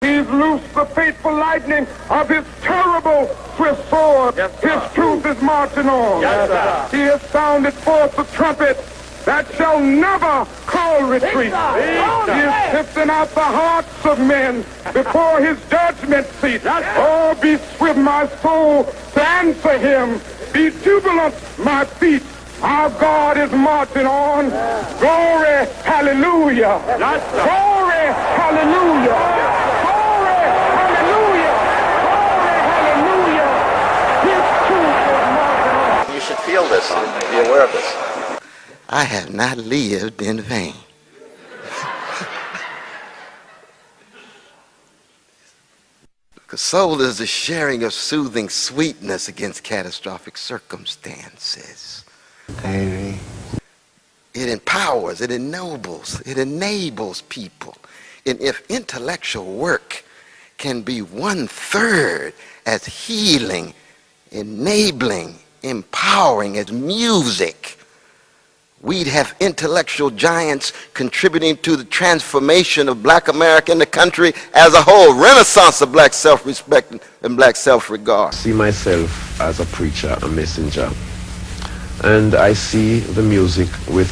He's loosed the fateful lightning of his terrible swift sword. Yes, his truth is marching on. Yes, he has sounded forth the trumpet that shall never call retreat. He is sifting out the hearts of men before his judgment seat. Oh, be swift, my soul, to answer him. Be jubilant, my feet. Our God is marching on. Glory, hallelujah. Glory, hallelujah. Glory, hallelujah. Glory, hallelujah. His truth is marching on. You should feel this, be aware of this. I have not lived in vain. The soul is the sharing of soothing sweetness against catastrophic circumstances. It empowers, it ennobles, it enables people. And if intellectual work can be 1/3 as healing, enabling, empowering as music, we'd have intellectual giants contributing to the transformation of black America and the country as a whole. Renaissance of black self-respect and black self-regard. I see myself as a preacher, a messenger. And I see the music with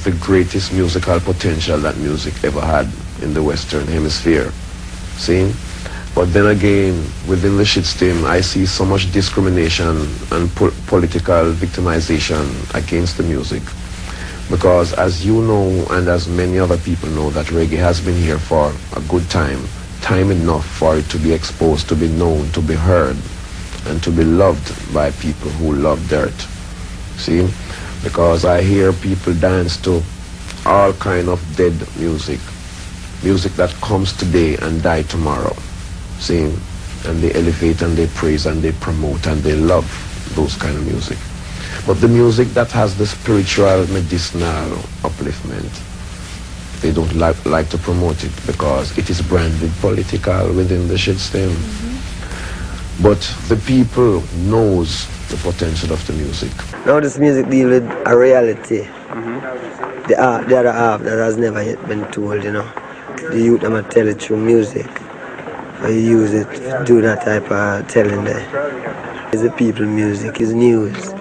the greatest musical potential that music ever had in the Western Hemisphere. See? But then again, within the shitstem, I see so much discrimination and political victimization against the music. Because as you know, and as many other people know, that reggae has been here for a good time enough for it to be exposed, to be known, to be heard, and to be loved by people who love dirt. See? Because I hear people dance to all kind of dead music. Music that comes today and die tomorrow. See? And they elevate and they praise and they promote and they love those kind of music. But the music that has the spiritual, medicinal upliftment, they don't like to promote it because it is branded political within the shitstem. But the people knows the potential of the music. Now this music deal with a reality. The other half that has never yet been told, you know. The youth them tell it through music. So you use it to do that type of telling there. It's the people music, it's news.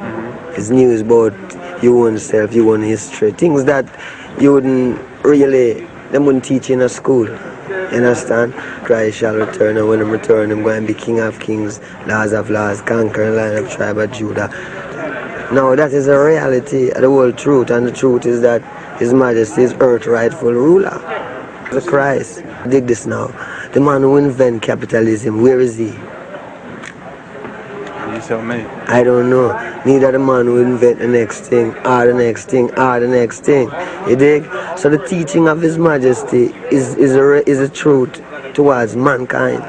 It's news about your own self, your own history. Things that you wouldn't really, them wouldn't teach in a school. You understand? Christ shall return, and when him return, him going to be King of Kings, Lords of Lords, conquering Lion of Tribe of Judah. Now that is a reality, the whole truth, and the truth is that His Majesty is earth's rightful ruler. The Christ. Dig this now. The man who invented capitalism, where is he? You tell me. I don't know. Neither the man who invent the next thing, or the next thing, or the next thing. You dig? So the teaching of His Majesty is a truth towards mankind.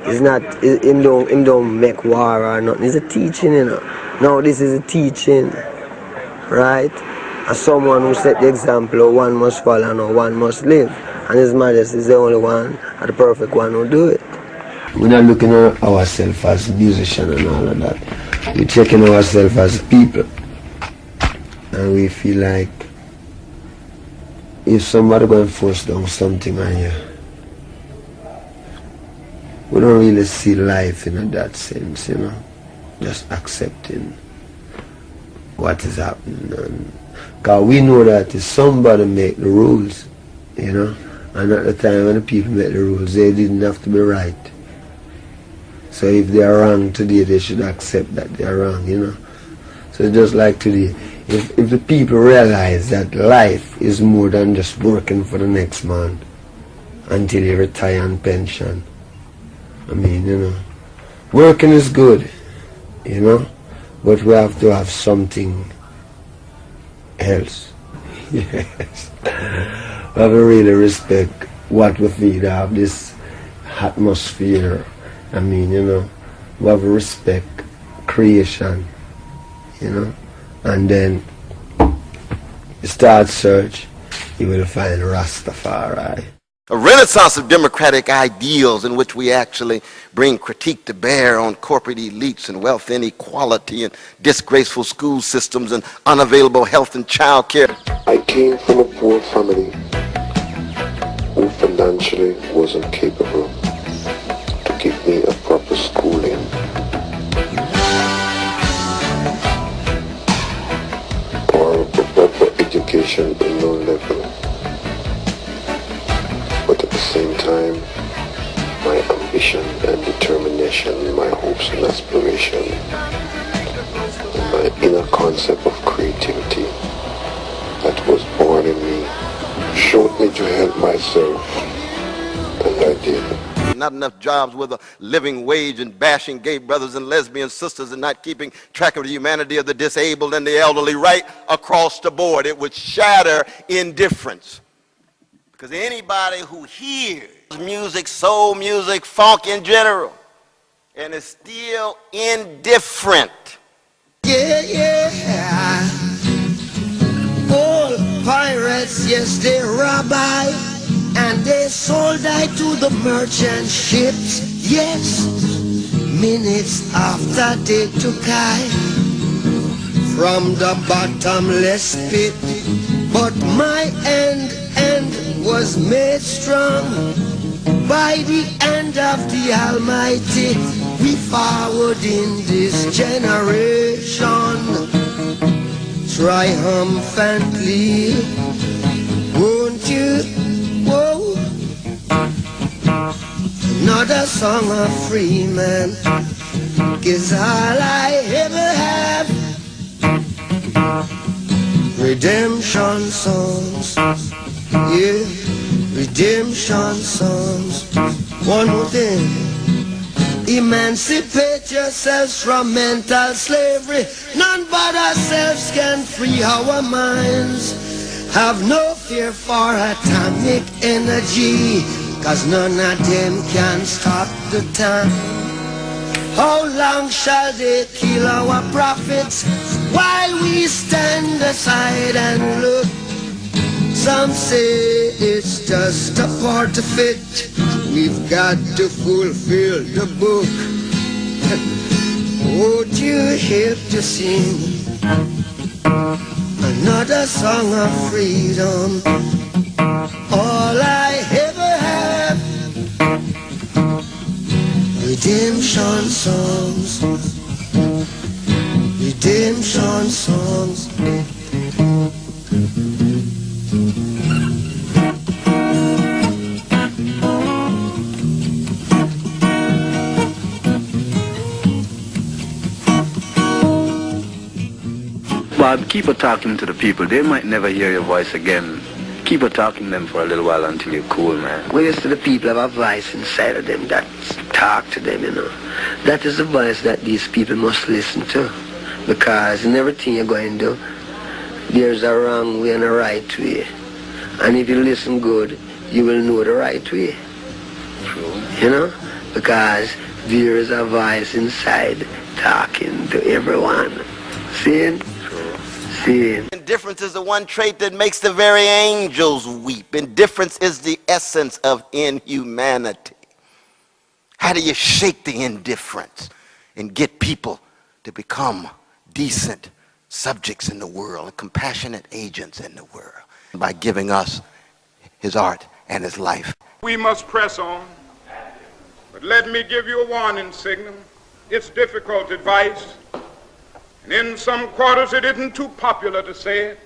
It's not, him don't make war or nothing. It's a teaching, you know. Now this is a teaching, right? As someone who set the example of one must follow and one must live. And His Majesty is the only one, and the perfect one who do it. We're not looking at ourselves as musicians and all of that. We're checking ourselves as people. And we feel like if somebody going to force down something on you, we don't really see life in that sense, you know. Just accepting what is happening. Because we know that if somebody make the rules, you know, and at the time when the people make the rules, they didn't have to be right. So if they are wrong today, they should accept that they are wrong, you know. So just like today, if the people realize that life is more than just working for the next man until you retire and pension, I mean, you know, working is good, you know, but we have to have something else. Yes. We have to really respect what we feed, have this atmosphere. I mean, you know, we have to respect creation, you know, and then you start search, you will find Rastafari. A renaissance of democratic ideals in which we actually bring critique to bear on corporate elites and wealth inequality and disgraceful school systems and unavailable health and child care. I came from a poor family who financially wasn't capable. ambition and determination, my hopes and aspiration, and my inner concept of creativity that was born in me showed me to help myself, and I did. Not enough jobs with a living wage and bashing gay brothers and lesbian sisters and not keeping track of the humanity of the disabled and the elderly right across the board. It would shatter indifference. Because anybody who hears music, soul music, funk in general, and is still indifferent. Yeah, yeah. All pirates, yes, they rob I, and they sold I to the merchant ships. Yes, minutes after they took I from the bottomless pit. But my end was made strong by the hand of the Almighty. We forward in this generation triumphantly. Won't you? Whoa. Another song of free man is all I ever have. Redemption songs, yeah, redemption songs. One more thing, emancipate yourselves from mental slavery. None but ourselves can free our minds. Have no fear for atomic energy, 'cause none of them can stop the time. How long shall they kill our prophets while we stand aside and look? Some say it's just a part of it. We've got to fulfill the book. Would you help to sing another song of freedom? All I ever have. Redemption songs, redemption songs. Bob, keep on talking to the people. They might never hear your voice again. Keep on talking to them for a little while until you're cool, man. Well, you see, the people have a voice inside of them that talk to them, you know. That is the voice that these people must listen to. Because in everything you're going to do, there's a wrong way and a right way. And if you listen good, you will know the right way. True. You know? Because there is a voice inside talking to everyone. See? See? Indifference is the one trait that makes the very angels weep. Indifference is the essence of inhumanity. How do you shake the indifference and get people to become decent subjects in the world and compassionate agents in the world? By giving us his art and his life. We must press on. But let me give you a warning signal. It's difficult advice. And in some quarters it isn't too popular to say it.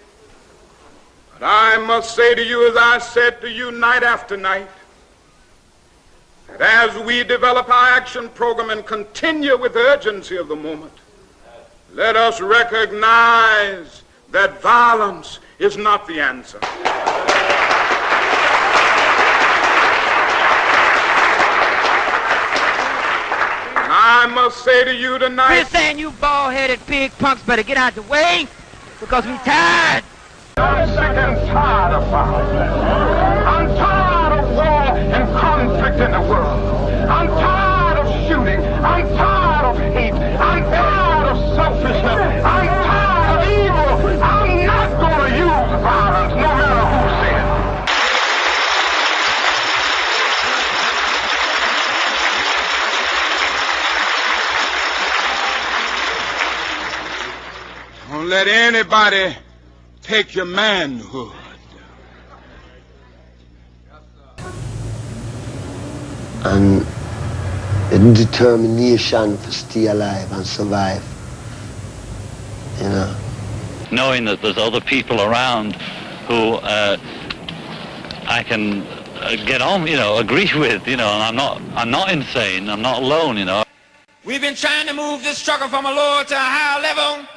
But I must say to you, as I said to you night after night, that as we develop our action program and continue with the urgency of the moment, let us recognize that violence is not the answer. I must say to you tonight, We're saying you bald-headed pig punks better get out the way because we tired. I'm sick and tired of violence. I'm tired of war and conflict in the world. I'm tired of shooting. I'm tired of hate. I'm tired of selfishness. I'm tired of evil. I'm not going to use violence no matter who says it. Don't let anybody take your manhood. And the determination to stay alive and survive, you know. Knowing that there's other people around who I can get on, agree with, and I'm not insane. I'm not alone, We've been trying to move this struggle from a lower to a higher level.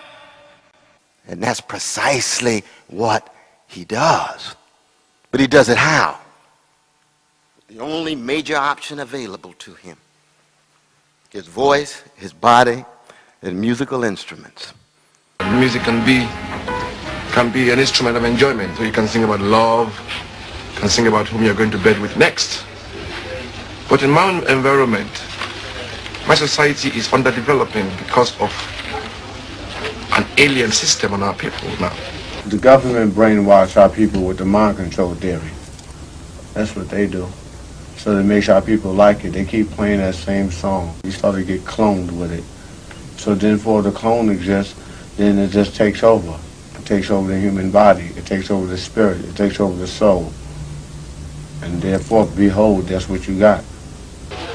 And that's precisely what he does. But he does it how? The only major option available to him. His voice, his body, and musical instruments. Music can be an instrument of enjoyment. So you can sing about love, you can sing about whom you're going to bed with next. But in my environment, my society is underdeveloping because of an alien system on our people now. The government brainwash our people with the mind control theory. That's what they do. So they make sure our people like it. They keep playing that same song. You start to get cloned with it. So then for the clone exists, then it just takes over. It takes over the human body. It takes over the spirit. It takes over the soul. And therefore, behold, that's what you got.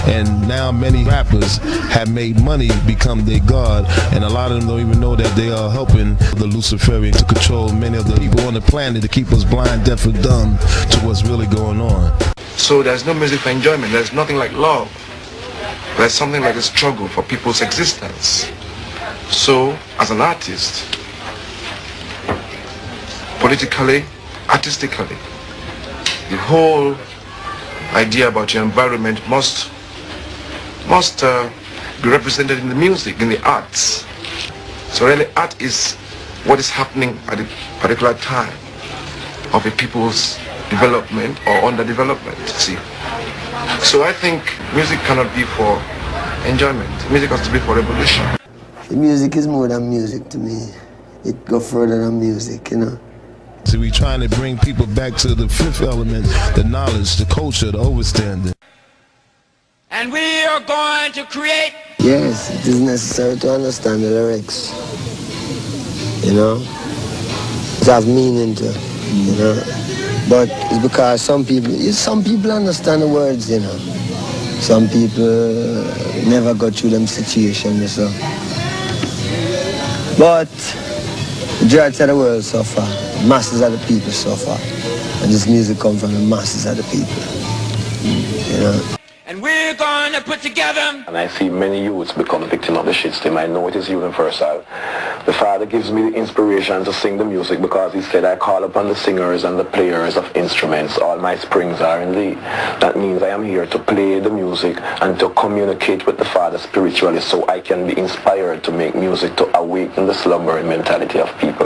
And now many rappers have made money become their god, and a lot of them don't even know that they are helping the Luciferian to control many of the people on the planet to keep us blind, deaf, and dumb to what's really going on. So there's no music for enjoyment. There's nothing like love. There's something like a struggle for people's existence. So, as an artist, politically, artistically, the whole idea about your environment must be represented in the music, in the arts. So really art is what is happening at a particular time of a people's development or underdevelopment, see. So I think music cannot be for enjoyment. Music has to be for revolution. The music is more than music to me. It goes further than music, So we're trying to bring people back to the fifth element, the knowledge, the culture, the overstanding. And we are going to create. Yes, it is necessary to understand the lyrics. It has meaning to it, But it's because some people understand the words, Some people never go through them situations, so. But the majority of the world suffer. Masses of the people suffer. And this music comes from the masses of the people. And we're going to put together. And I see many youths become victim of the shit system. I know it is universal. The Father gives me the inspiration to sing the music because he said, I call upon the singers and the players of instruments. All my springs are in thee. That means I am here to play the music and to communicate with the Father spiritually so I can be inspired to make music to awaken the slumbering mentality of people.